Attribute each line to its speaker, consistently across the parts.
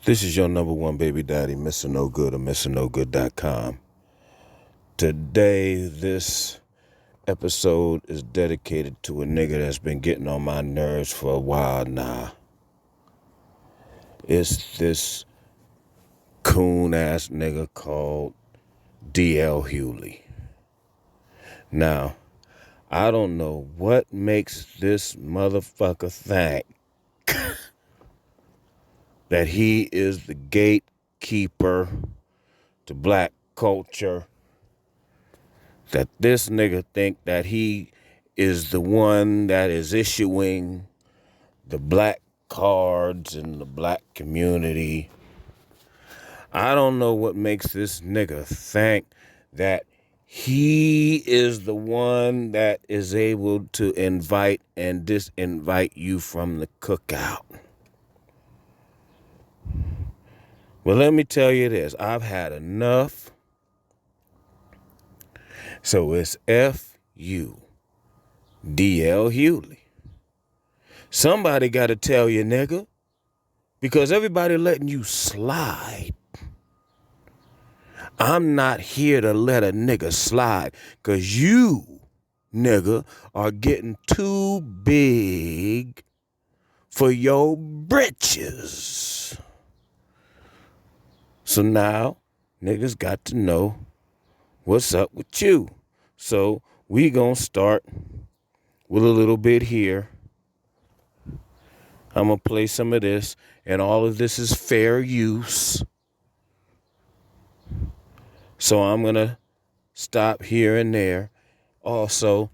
Speaker 1: This is your number one baby daddy, Mr. No Good of MrNoGood.com. Today, this episode is dedicated to a nigga that's been getting on my nerves for a while now. It's this coon-ass nigga called D.L. Hughley. Now, I don't know what makes this motherfucker think that he is the gatekeeper to black culture, that this nigga think that he is the one that is issuing the black cards in the black community. I don't know what makes this nigga think that he is the one that is able to invite and disinvite you from the cookout. Well, let me tell you this. I've had enough. So it's F-U, D.L. Hughley. Somebody got to tell you, nigga, because everybody letting you slide. I'm not here to let a nigga slide because you, nigga, are getting too big for your britches. So now, niggas got to know what's up with you. So we gonna start with a little bit here. I'm gonna play some of this, and all of this is fair use. So I'm gonna stop here and there. Also,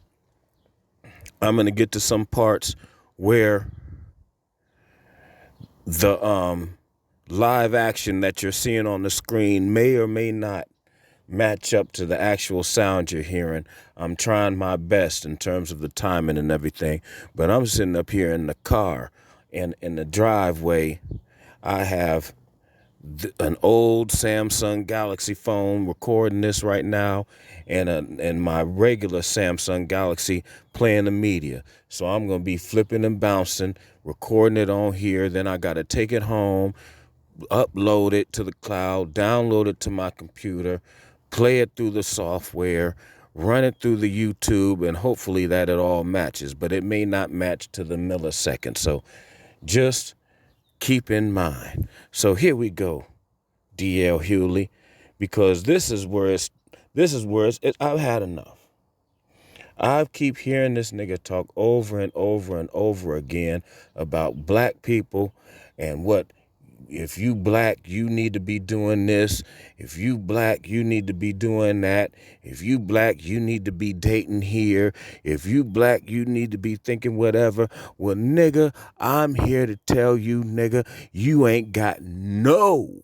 Speaker 1: I'm gonna get to some parts where the live action that you're seeing on the screen may or may not match up to the actual sound you're hearing. I'm trying my best in terms of the timing and everything, but I'm sitting up here in the car, and in the driveway, I have an old Samsung Galaxy phone recording this right now, and my regular Samsung Galaxy playing the media. So I'm going to be flipping and bouncing, recording it on here. Then I got to take it home, upload it to the cloud, download it to my computer, play it through the software, run it through the YouTube, and hopefully that it all matches. But it may not match to the millisecond. So just keep in mind. So here we go, D.L. Hughley, because this is where it's I've had enough. I keep hearing this nigga talk over and over and over again about black people and what, if you black, you need to be doing this. If you black, you need to be doing that. If you black, you need to be dating here. If you black, you need to be thinking whatever. Well, nigga, I'm here to tell you, nigga, you ain't got no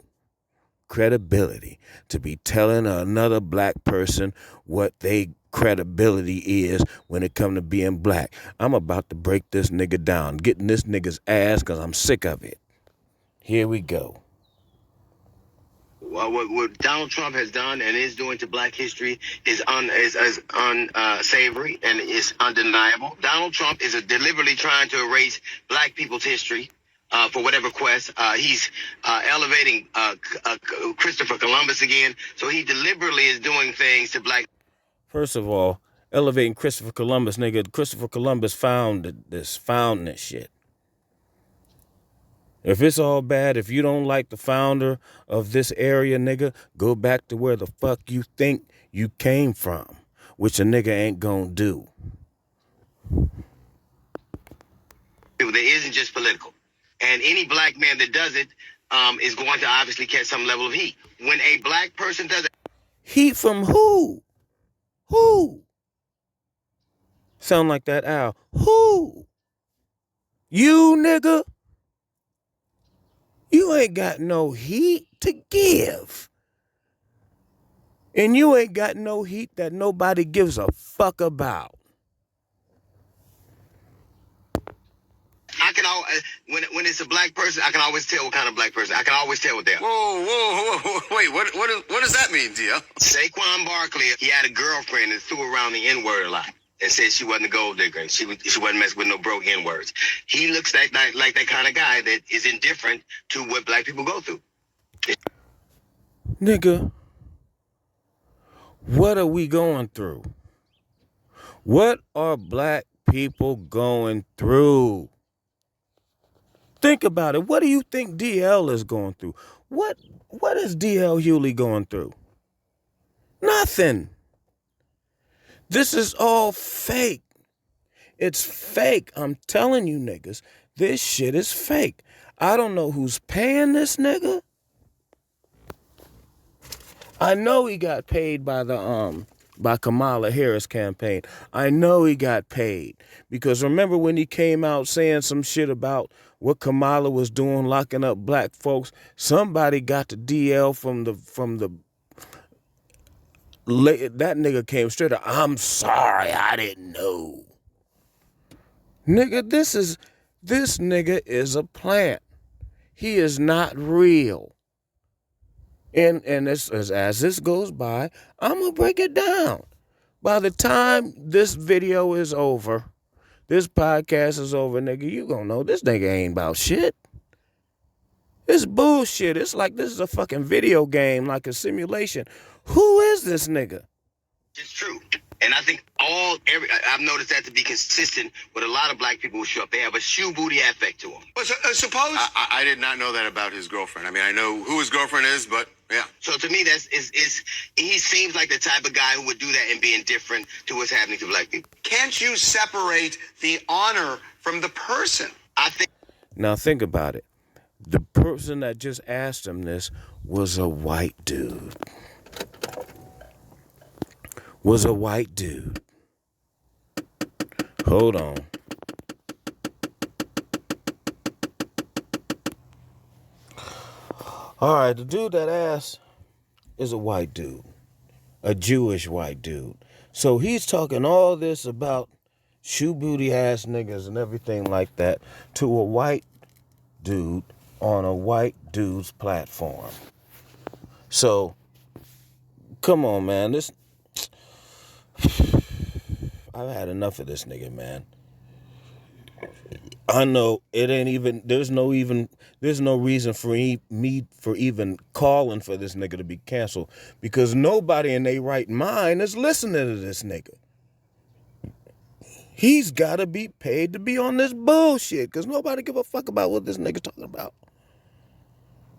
Speaker 1: credibility to be telling another black person what they credibility is when it come to being black. I'm about to break this nigga down, getting this nigga's ass because I'm sick of it. Here we go.
Speaker 2: Well, what Donald Trump has done and is doing to black history is unsavory and is undeniable. Donald Trump is deliberately trying to erase black people's history for whatever quest. He's elevating Christopher Columbus again. So he deliberately is doing things to black.
Speaker 1: First of all, elevating Christopher Columbus, nigga. Christopher Columbus found this shit. If it's all bad, if you don't like the founder of this area, nigga, go back to where the fuck you think you came from, which a nigga ain't gonna do.
Speaker 2: That isn't just political. And any black man that does it is going to obviously catch some level of heat. When a black person does it.
Speaker 1: Heat from who? Who? Sound like that owl. Who? You, nigga? You ain't got no heat to give. And you ain't got no heat that nobody gives a fuck about.
Speaker 2: I can when it's a black person, I can always tell what kind of black person. I can always tell what they are.
Speaker 3: Whoa! Wait, what does that mean, Dia?
Speaker 2: Saquon Barkley, he had a girlfriend and threw around the N-word a lot. and said she wasn't a gold digger and she wasn't messing with no broke N-words. He looks like that kind of guy that is indifferent to what black people go through.
Speaker 1: Nigga, what are we going through? What are black people going through? Think about it. What do you think DL is going through? What is DL Hughley going through? Nothing. This is all fake. It's fake. I'm telling you niggas, this shit is fake. I don't know who's paying this nigga. I know he got paid by by Kamala Harris campaign. I know he got paid because remember when he came out saying some shit about what Kamala was doing, locking up black folks. Somebody got the DL from the that nigga came straight up. I'm sorry, I didn't know. Nigga, this nigga is a plant. He is not real. And as this goes by, I'm going to break it down. By the time this video is over, this podcast is over, nigga, you going to know this nigga ain't about shit. It's bullshit. It's like this is a fucking video game, like a simulation. Who is this nigga?
Speaker 2: It's true. And I think I've noticed that to be consistent with a lot of black people who show up. They have a shoe booty affect to them.
Speaker 3: Well, suppose I did not know that about his girlfriend. I mean, I know who his girlfriend is, but yeah.
Speaker 2: So to me, he seems like the type of guy who would do that and be indifferent to what's happening to black people.
Speaker 3: Can't you separate the honor from the person?
Speaker 1: Now think about it. The person that just asked him this was a white dude. Hold on. All right, the dude that asked is a white dude, a Jewish white dude. So he's talking all this about shoe booty ass niggas and everything like that to a white dude on a white dude's platform. So, come on, man. I've had enough of this nigga, man. I know it ain't even, there's no reason for me for even calling for this nigga to be canceled because nobody in their right mind is listening to this nigga. He's got to be paid to be on this bullshit because nobody give a fuck about what this nigga talking about.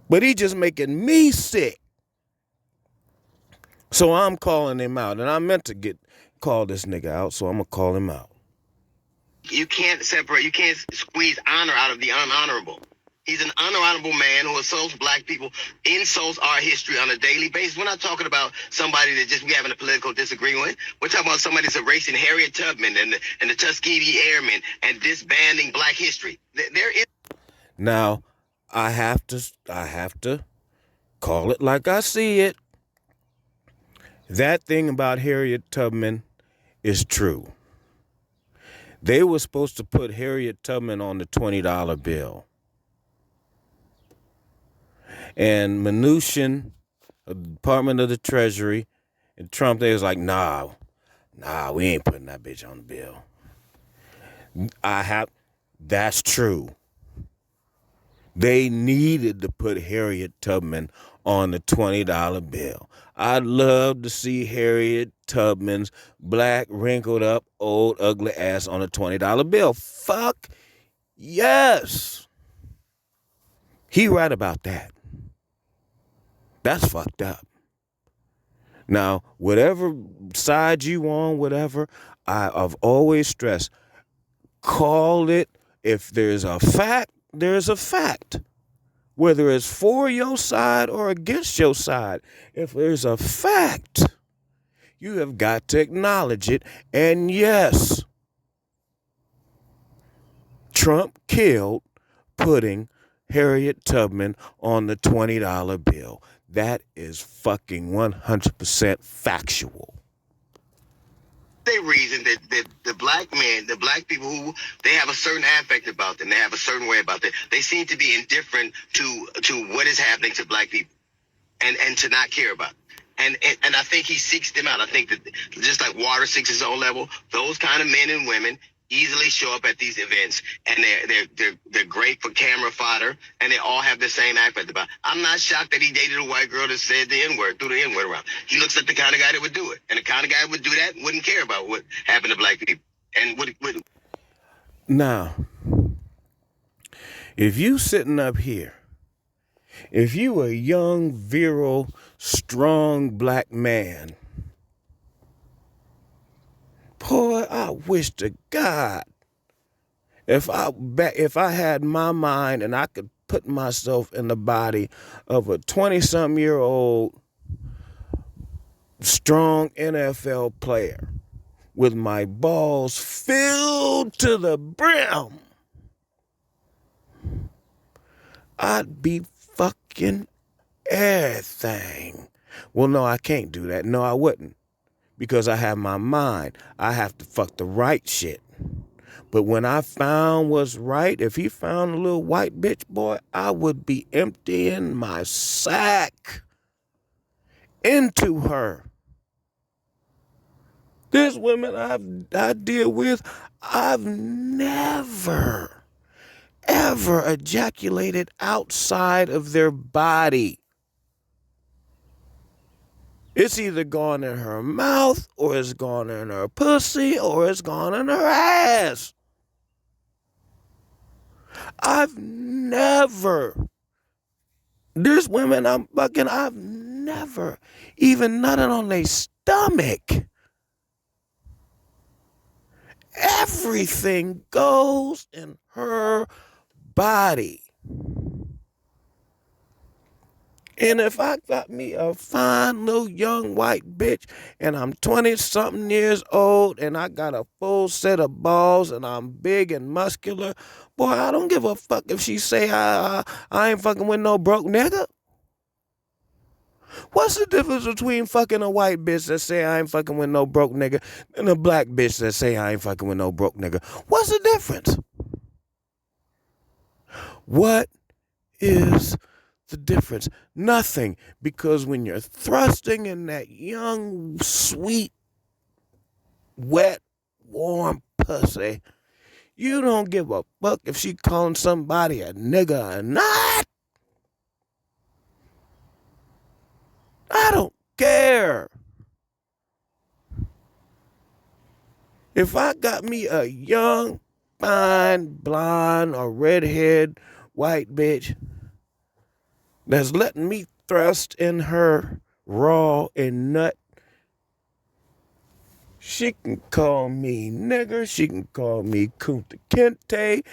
Speaker 1: But he just making me sick. So I'm calling him out, and I meant to call this nigga out, so I'm going to call him out.
Speaker 2: You can't squeeze honor out of the unhonorable. He's an unhonorable man who assaults black people, insults our history on a daily basis. We're not talking about somebody that just we having a political disagreement with. We're talking about somebody that's erasing Harriet Tubman and the Tuskegee Airmen and disbanding black history. There is.
Speaker 1: Now, I have to call it like I see it. That thing about Harriet Tubman is true. They were supposed to put Harriet Tubman on the $20 bill. And Mnuchin, the Department of the Treasury, and Trump, they was like, nah, we ain't putting that bitch on the bill. That's true. They needed to put Harriet Tubman on the $20 bill. I'd love to see Harriet Tubman's black, wrinkled up, old, ugly ass on a $20 bill. Fuck yes. He right about that. That's fucked up. Now, whatever side you on, whatever, I've always stressed, call it, if there's a fact, there's a fact. Whether it's for your side or against your side, if there's a fact, you have got to acknowledge it. And yes, Trump killed putting Harriet Tubman on the $20 bill. That is fucking 100% factual.
Speaker 2: The reason that the black men, the black people who they have a certain affect about them, they have a certain way about them. They seem to be indifferent to what is happening to black people, and to not care about it. And I think he seeks them out. I think that just like water seeks its own level, those kind of men and women easily show up at these events, and they're great for camera fodder, and they all have the same aspect about. I'm not shocked that he dated a white girl that said the N-word, threw the N-word around. He looks like the kind of guy that would do it, and the kind of guy that would do that wouldn't care about what happened to black people. And would
Speaker 1: Now, if you sitting up here, if you a young, virile, strong black man, boy, I wish to God if I had my mind and I could put myself in the body of a 20-something-year-old strong NFL player with my balls filled to the brim, I'd be fucking everything. Well, no, I can't do that. No, I wouldn't. Because I have my mind. I have to fuck the right shit. But when I found what's right, if he found a little white bitch, boy, I would be emptying my sack into her. There's women I deal with, I've never, ever ejaculated outside of their body. It's either gone in her mouth, or it's gone in her pussy, or it's gone in her ass. I've never, there's women I'm fucking, I've never even nutted on their stomach. Everything goes in her body. And if I got me a fine little young white bitch and I'm 20-something years old and I got a full set of balls and I'm big and muscular, boy, I don't give a fuck if she say I ain't fucking with no broke nigga. What's the difference between fucking a white bitch that say I ain't fucking with no broke nigga and a black bitch that say I ain't fucking with no broke nigga? What's the difference? What is the difference? Nothing. Because when you're thrusting in that young, sweet, wet, warm pussy, you don't give a fuck if she calling somebody a nigga or not. I don't care. If I got me a young, fine, blonde, or redhead white bitch that's letting me thrust in her raw and nut, she can call me nigger, she can call me Kunta Kinte,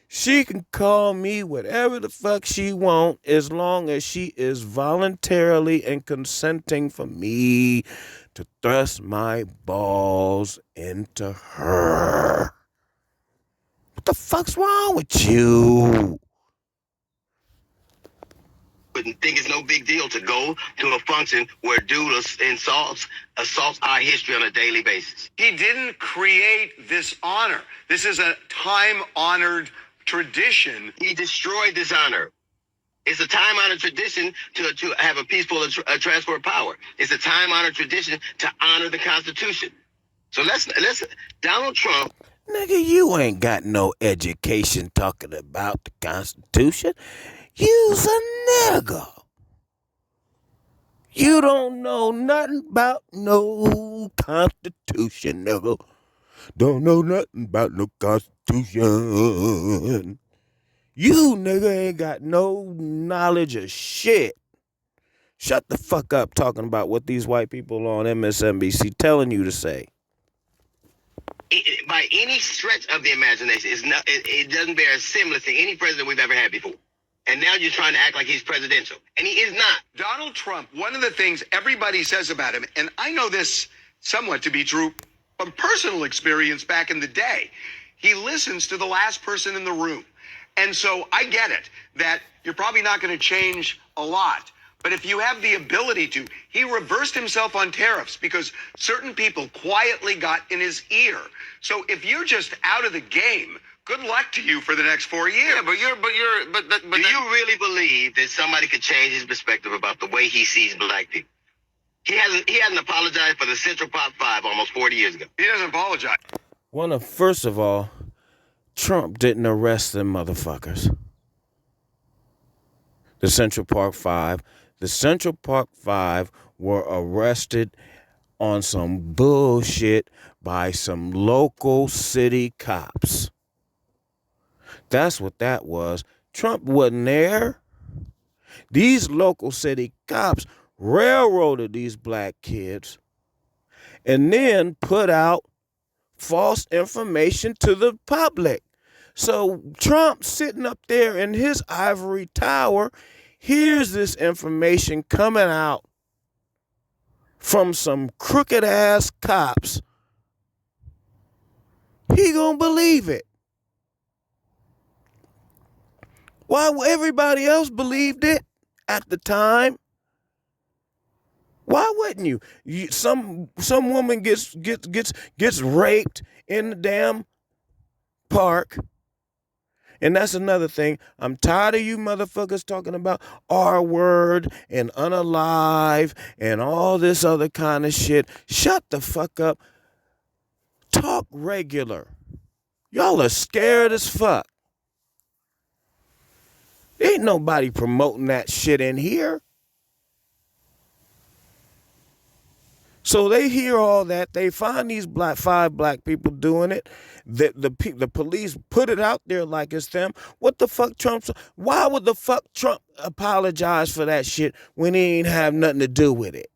Speaker 1: she can call me whatever the fuck she want, as long as she is voluntarily and consenting for me to thrust my balls into her. What the fuck's wrong with you?
Speaker 2: wouldn't think it's no big deal to go to a function where dude assaults our history on a daily basis.
Speaker 4: He didn't create this honor. This is a time-honored tradition.
Speaker 2: He destroyed this honor. It's a time-honored tradition to have a peaceful transfer of power. It's a time-honored tradition to honor the Constitution. So let's Donald Trump.
Speaker 1: Nigga, you ain't got no education talking about the Constitution. You's a nigga. You don't know nothing about no Constitution, nigga. Don't know nothing about no Constitution. You, nigga, ain't got no knowledge of shit. Shut the fuck up talking about what these white people on MSNBC telling you to say.
Speaker 2: By any stretch of the imagination, it doesn't bear a semblance to any president we've ever had before. And now you're trying to act like he's presidential. And he is not.
Speaker 4: Donald Trump, one of the things everybody says about him, and I know this somewhat to be true from personal experience back in the day, he listens to the last person in the room. And so I get it that you're probably not going to change a lot. But if you have the ability to, he reversed himself on tariffs because certain people quietly got in his ear. So if you're just out of the game, good luck to you for the next 4 years.
Speaker 2: Yeah, but do you really believe that somebody could change his perspective about the way he sees black people? He hasn't apologized for the Central Park Five almost 40 years ago.
Speaker 4: He doesn't apologize.
Speaker 1: First of all, Trump didn't arrest them motherfuckers. The Central Park Five. The Central Park Five were arrested on some bullshit by some local city cops. That's what that was. Trump wasn't there. These local city cops railroaded these black kids and then put out false information to the public. So Trump sitting up there in his ivory tower hears this information coming out from some crooked ass cops. He gonna believe it. Why everybody else believed it at the time? Why wouldn't you? Some woman gets raped in the damn park. And that's another thing. I'm tired of you motherfuckers talking about R-word and unalive and all this other kind of shit. Shut the fuck up. Talk regular. Y'all are scared as fuck. Ain't nobody promoting that shit in here. So they hear all that. They find these five black people doing it. The police put it out there like it's them. What the fuck why would the fuck Trump apologize for that shit when he ain't have nothing to do with it?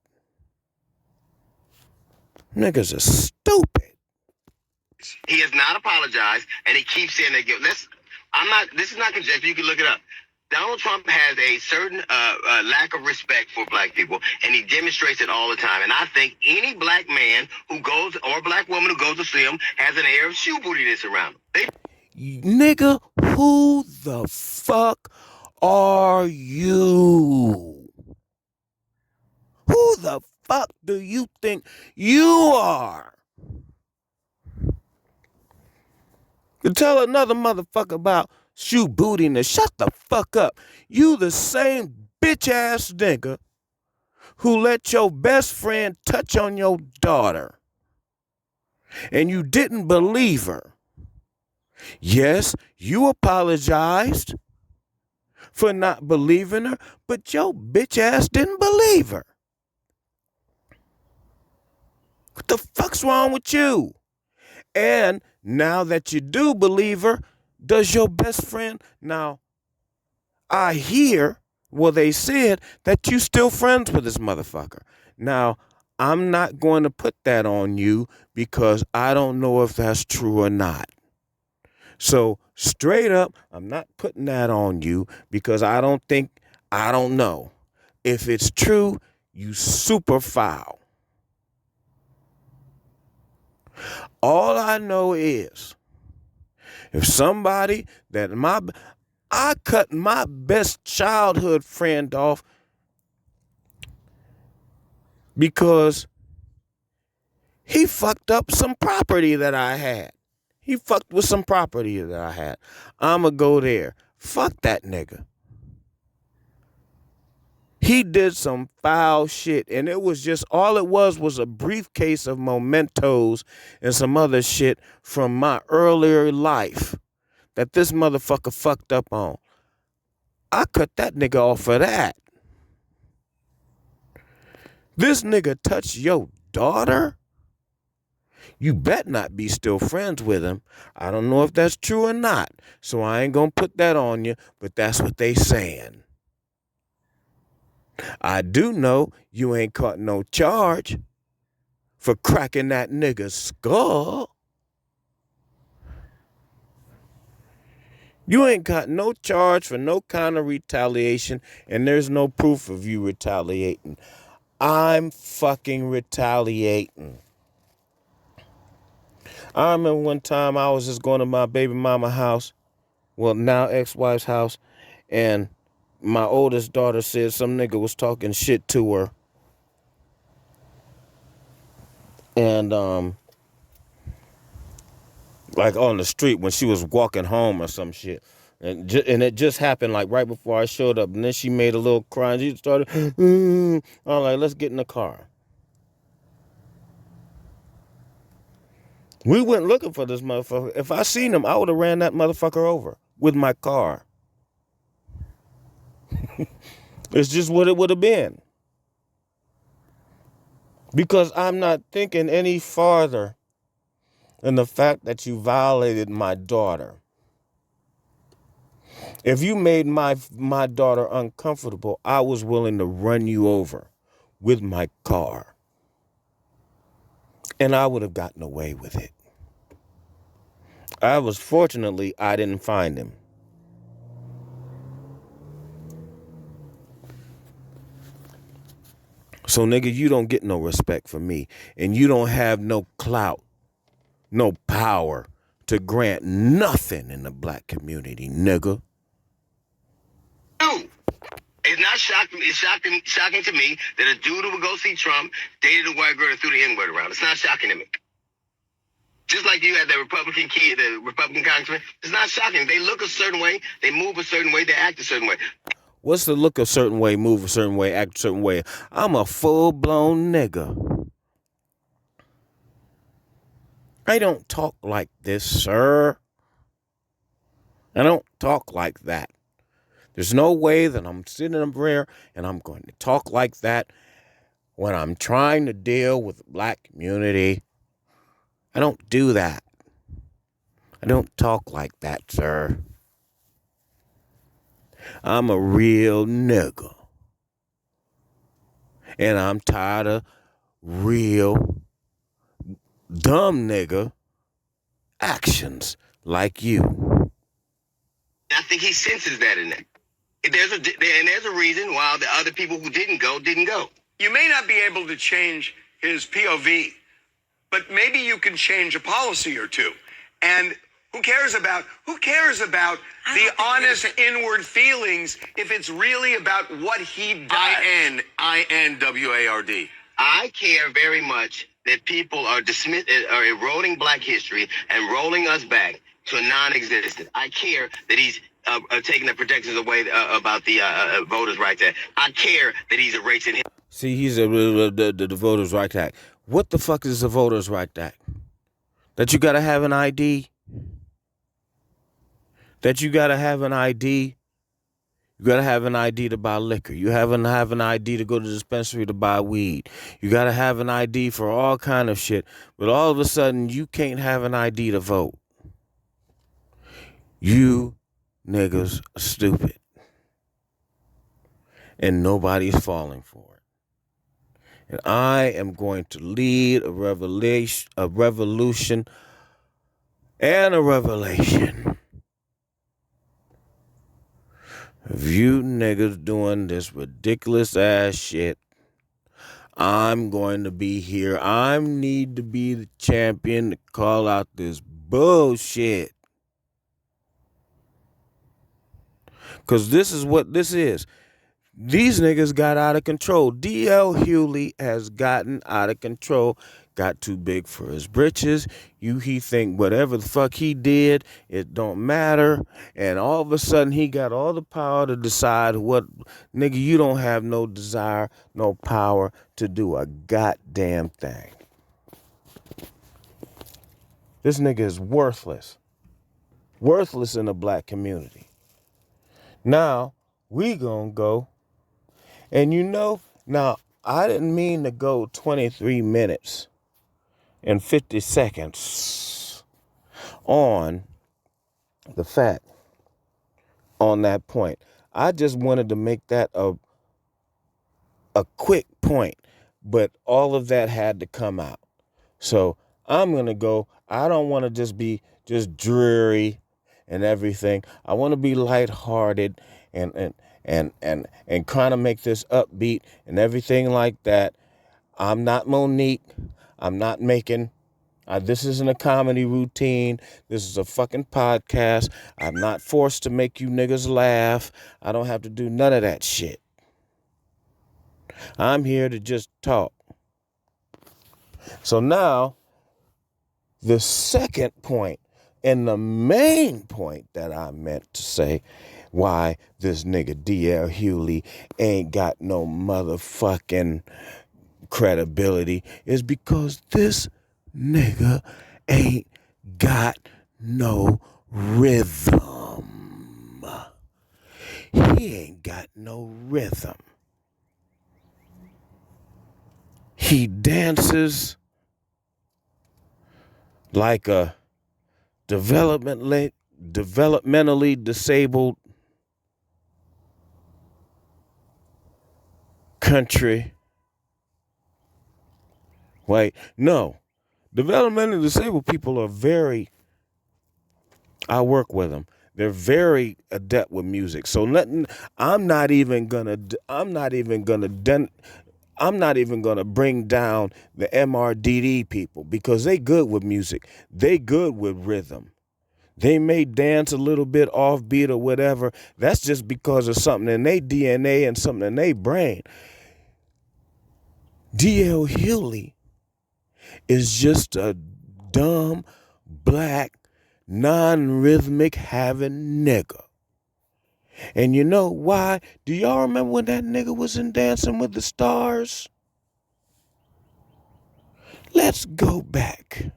Speaker 1: Niggas are stupid.
Speaker 2: He has not apologized, and he keeps saying that guilt. This is not conjecture. You can look it up. Donald Trump has a certain lack of respect for black people, and he demonstrates it all the time. And I think any black man who goes, or black woman who goes to see him, has an air of shoe bootiness around him.
Speaker 1: Nigga, who the fuck are you? Who the fuck do you think you are? To tell another motherfucker about shoe bootiness, shut the fuck up. You the same bitch ass nigga who let your best friend touch on your daughter and you didn't believe her. Yes, you apologized for not believing her, but your bitch ass didn't believe her. What the fuck's wrong with you? And now that you do believe her, does your best friend, now I hear, well, they said that you still friends with this motherfucker. Now, I'm not going to put that on you because I don't know if that's true or not. So straight up, I'm not putting that on you because I don't know. If it's true, you super foul. All I know is if somebody that I cut my best childhood friend off because he fucked up some property that I had. He fucked with some property that I had. I'ma go there. Fuck that nigga. He did some foul shit, and it was just, all it was a briefcase of mementos and some other shit from my earlier life that this motherfucker fucked up on. I cut that nigga off for that. This nigga touched your daughter? You bet not be still friends with him. I don't know if that's true or not, so I ain't gonna put that on you, but that's what they saying. I do know you ain't caught no charge for cracking that nigga's skull. You ain't got no charge for no kind of retaliation, and there's no proof of you retaliating. I'm fucking retaliating. I remember one time I was just going to my baby mama house, well, now ex-wife's house, and my oldest daughter said some nigga was talking shit to her. And, like on the street when she was walking home or some shit. And it just happened like right before I showed up. And then she made a little cry and she started, I'm like, let's get in the car. We went looking for this motherfucker. If I seen him, I would have ran that motherfucker over with my car. It's just what it would have been. Because I'm not thinking any farther than the fact that you violated my daughter. If you made my daughter uncomfortable, I was willing to run you over with my car. And I would have gotten away with it. Fortunately, I didn't find him. So, nigga, you don't get no respect from me. And you don't have no clout, no power to grant nothing in the black community, nigga.
Speaker 2: No. It's not shocking. It's shocking to me that a dude who would go see Trump dated a white girl and threw the N-word around. It's not shocking to me. Just like you had the Republican kid, the Republican congressman, it's not shocking. They look a certain way, they move a certain way, they act a certain way.
Speaker 1: What's the look a certain way, move a certain way, act a certain way? I'm a full-blown nigga. I don't talk like this, sir. I don't talk like that. There's no way that I'm sitting up here and I'm going to talk like that when I'm trying to deal with the black community. I don't do that. I don't talk like that, sir. I'm a real nigga. And I'm tired of real dumb nigga actions like you.
Speaker 2: I think he senses that in that. There's a reason why the other people who didn't go.
Speaker 4: You may not be able to change his POV, but maybe you can change a policy or two. And who cares about the honest inward feelings if it's really about what he does?
Speaker 3: INWARD.
Speaker 2: I care very much that people are eroding black history and rolling us back to a non-existent. I care that he's taking the protections away about the Voters' Rights Act. I care that he's erasing him.
Speaker 1: See, he's the Voters' Rights Act. What the fuck is the Voters' Rights Act? That you gotta have an ID? That you gotta have an ID? You gotta have an ID to buy liquor. You have an ID to go to the dispensary to buy weed. You gotta have an ID for all kind of shit. But all of a sudden, you can't have an ID to vote. You niggas are stupid. And nobody's falling for it. And I am going to lead a revolution and a revelation. If you niggas doing this ridiculous ass shit, I'm going to be here. I need to be the champion to call out this bullshit. Because this is what this is. These niggas got out of control. D.L. Hughley has gotten out of control. Got too big for his britches. He think whatever the fuck he did, it don't matter. And all of a sudden, he got all the power to decide what, nigga, you don't have no desire, no power to do a goddamn thing. This nigga is worthless. Worthless in the black community. Now, we gonna go. And now, I didn't mean to go 23 minutes and 50 seconds on the fact, on that point. I just wanted to make that a quick point, but all of that had to come out. So I'm going to go. I don't want to just be just dreary and everything. I want to be lighthearted and kind of make this upbeat and everything like that. I'm not Monique. I'm not making, this isn't a comedy routine. This is a fucking podcast. I'm not forced to make you niggas laugh. I don't have to do none of that shit. I'm here to just talk. So now, the second point and the main point that I meant to say, why this nigga D.L. Hughley ain't got no motherfucking credibility, is because this nigga ain't got no rhythm. He ain't got no rhythm. He dances like a developmentally disabled country. Wait, no. Developmentally disabled people are I work with them. They're very adept with music. So I'm not even gonna bring down the MRDD people because they good with music. They good with rhythm. They may dance a little bit offbeat or whatever. That's just because of something in their DNA and something in their brain. D.L. Hughley is just a dumb, black, non-rhythmic having nigga. And you know why? Do y'all remember when that nigga was in Dancing with the Stars? Let's go back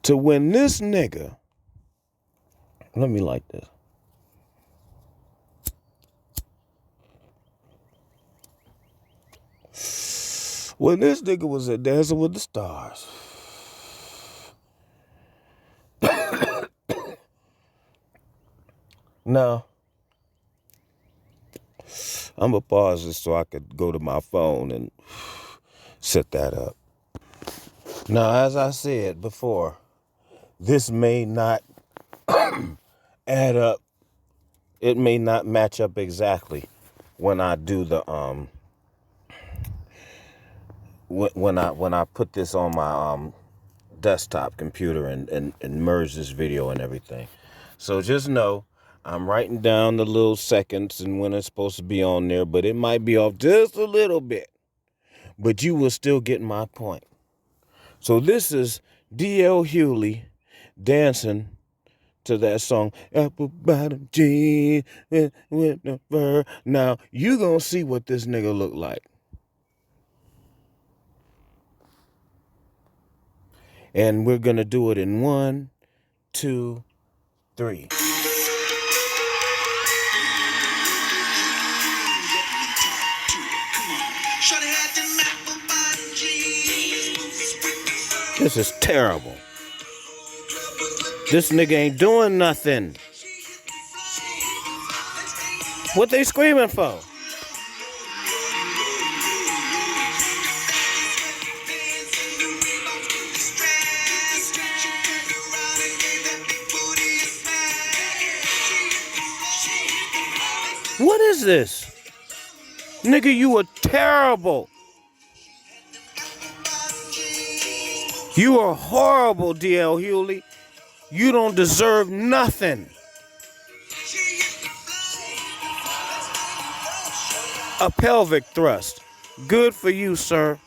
Speaker 1: to when this nigga, let me like this. When this nigga was at Dancing with the Stars. Now, I'm going to pause this so I could go to my phone and set that up. Now, as I said before, this may not add up. It may not match up exactly when I do the when I put this on my desktop computer and merge this video and everything. So just know I'm writing down the little seconds and when it's supposed to be on there, but it might be off just a little bit. But you will still get my point. So this is D.L. Hughley dancing to that song, Apple Bottom Jeans with the fur. Now, you gonna see what this nigga look like. And we're gonna do it in 1, 2, 3. This is terrible. This nigga ain't doing nothing. What they screaming for? What is this? Nigga, you are terrible. You are horrible, D.L. Hughley. You don't deserve nothing. A pelvic thrust. Good for you, sir.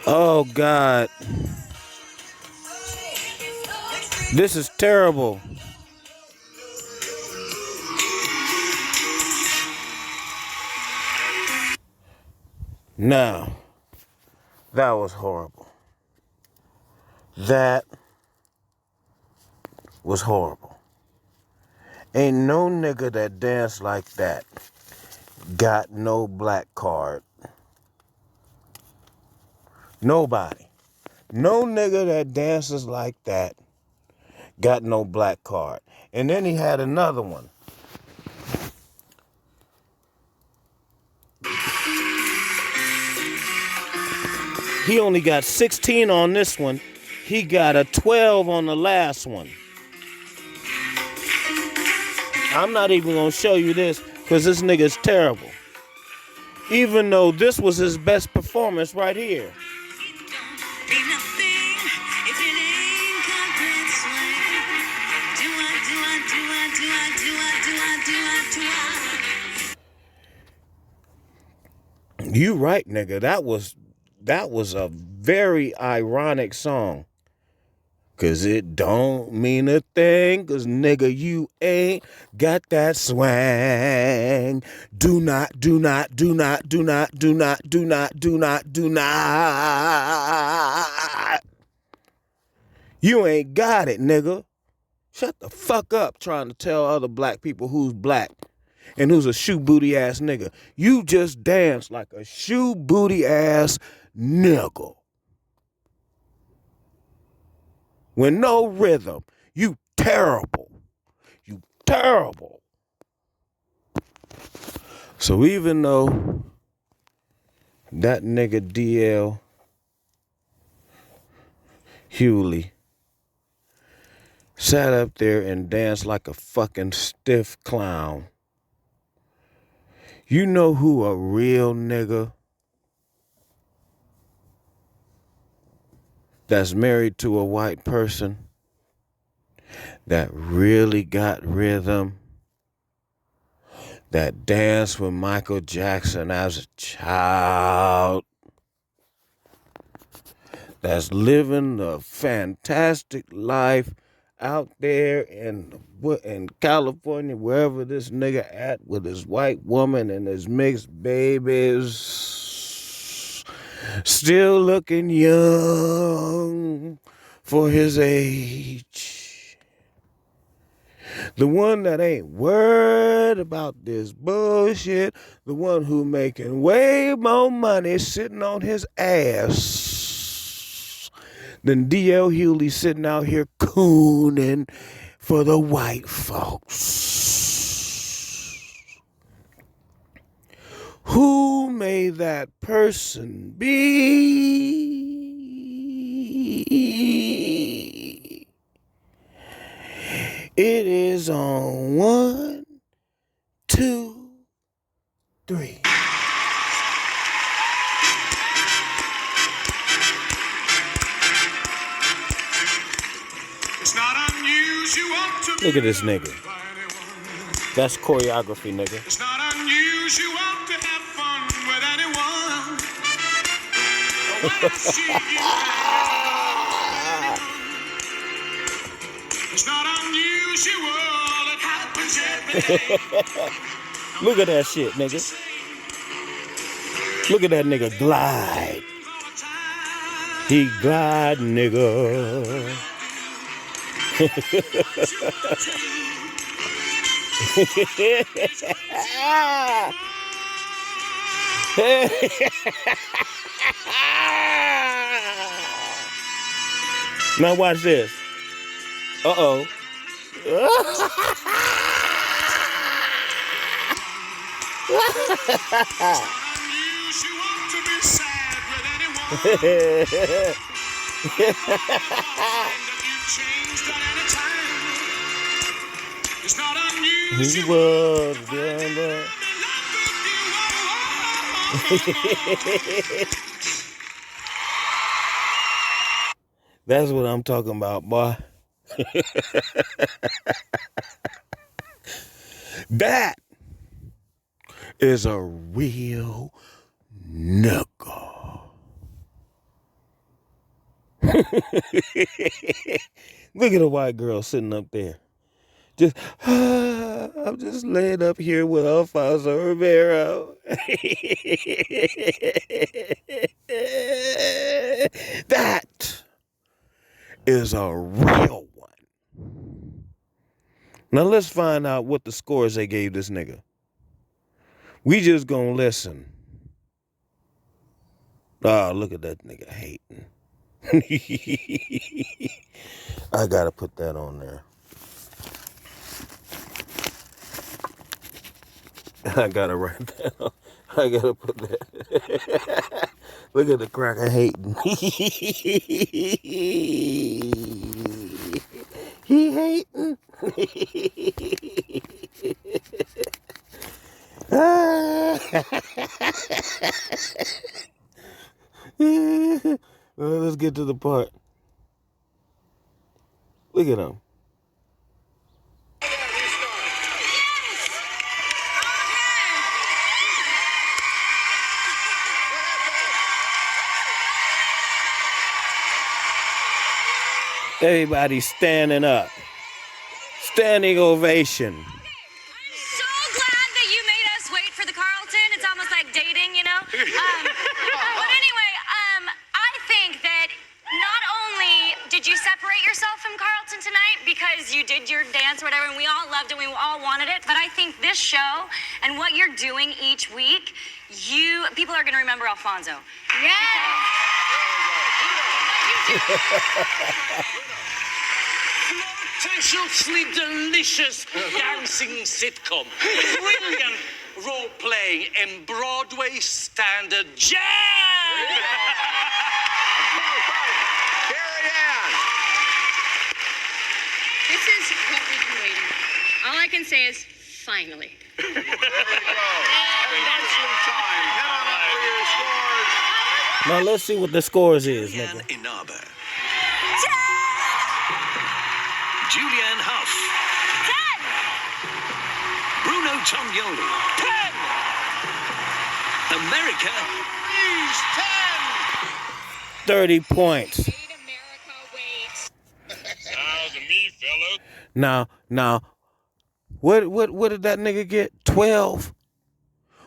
Speaker 1: Oh, God. This is terrible. Now, that was horrible. That was horrible. Ain't no nigga that dance like that got no black card. Nobody. No nigga that dances like that got no black card. And then he had another one. He only got 16 on this one. He got a 12 on the last one. I'm not even going to show you this because this nigga's terrible. Even though this was his best performance right here. You right, nigga. That was a very ironic song. 'Cause it don't mean a thing, 'cause nigga, you ain't got that swang. Do not. You ain't got it, nigga. Shut the fuck up trying to tell other black people who's black and who's a shoe booty ass nigga. You just dance like a shoe booty ass nigga. With no rhythm. You terrible. You terrible. So even though that nigga DL Hughley sat up there and danced like a fucking stiff clown, you know who a real nigga that's married to a white person that really got rhythm, that danced with Michael Jackson as a child, that's living a fantastic life out there in California, wherever this nigga at, with his white woman and his mixed babies, still looking young for his age. The one that ain't worried about this bullshit. The one who making way more money sitting on his ass than D.L. Hughley sitting out here cooning for the white folks. Who may that person be? It is on 1, 2, 3.
Speaker 5: It's not unusual to
Speaker 1: Look at this nigga. That's choreography, nigga.
Speaker 5: It's not unusual to have fun with anyone. It's not unusual. It happens every day.
Speaker 1: Look at that shit, nigga. Look at that nigga glide. He glide, nigga. Now watch this. Uh-oh. He was gonna. That's what I'm talking about, boy. That is a real nigga. Look at a white girl sitting up there. Just, I'm just laying up here with Alfonso Ribeiro. That is a real one. Now let's find out what the scores they gave this nigga. We just gonna listen. Oh, look at that nigga hating. I gotta put that on there. I gotta write that on. I gotta put that. Look at the cracker hating. He hating. Well, let's get to the part. Look at him. Everybody standing up. Standing ovation.
Speaker 6: So glad that you made us wait for the Carlton. It's almost like dating, you know? But anyway, I think that not only did you separate yourself from Carlton tonight because you did your dance or whatever, and we all loved it, we all wanted it, but I think this show and what you're doing each week, people are going to remember Alfonso.
Speaker 7: Flirtatiously delicious dancing sitcom. Brilliant role-playing and Broadway standard jazz!
Speaker 4: Carrie Ann.
Speaker 8: This is what we've been waiting for. All I can say is, finally.
Speaker 4: There you go. Announcement time. Head on up for your scores.
Speaker 1: Now let's see what the scores is, nigga.
Speaker 7: Julianne Inaba. Julianne Huff. 10. Bruno Tognoli. 10. America. Please, 10.
Speaker 1: 30 points.
Speaker 8: Wait, America, wait.
Speaker 5: Sounds to me, fellas.
Speaker 1: Now, what did that nigga get? 12?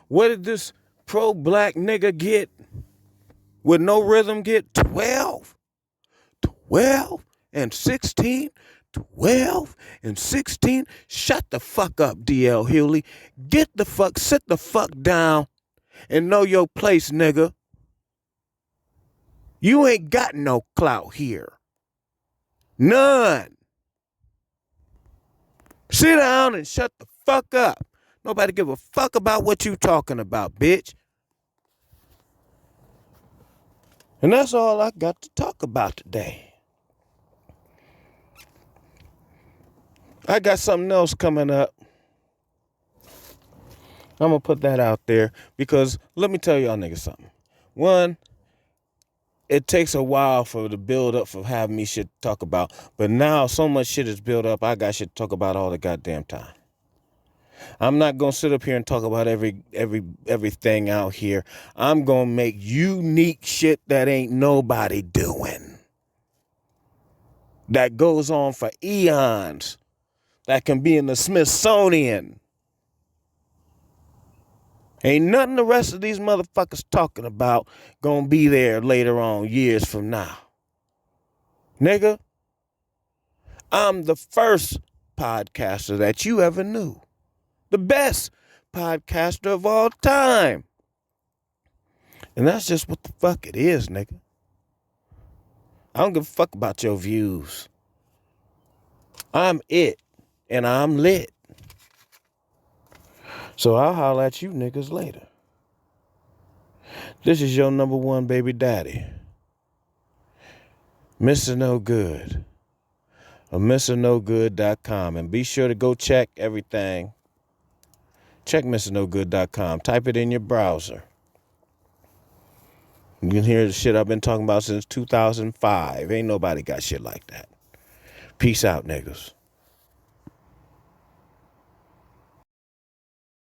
Speaker 1: What did this pro-black nigga get with no rhythm get? 12? 12 and 16? 12 and 16? Shut the fuck up, DL Hughley. Sit the fuck down and know your place, nigga. You ain't got no clout here. None. Sit down and shut the fuck up. Nobody give a fuck about what you talking about, bitch. And that's all I got to talk about today. I got something else coming up. I'm going to put that out there because let me tell y'all niggas something. One, it takes a while for the build up for having me shit to talk about. But now so much shit is built up, I got shit to talk about all the goddamn time. I'm not going to sit up here and talk about everything out here. I'm going to make unique shit that ain't nobody doing. That goes on for eons. That can be in the Smithsonian. Ain't nothing the rest of these motherfuckers talking about gonna be there later on, years from now. Nigga, I'm the first podcaster that you ever knew. The best podcaster of all time. And that's just what the fuck it is, nigga. I don't give a fuck about your views. I'm it, and I'm lit. So I'll holler at you niggas later. This is your number one baby daddy, Mr. No Good, of MrNoGood.com. And be sure to go check everything. Check MrNoGood.com. Type it in your browser. You can hear the shit I've been talking about since 2005. Ain't nobody got shit like that. Peace out, niggas.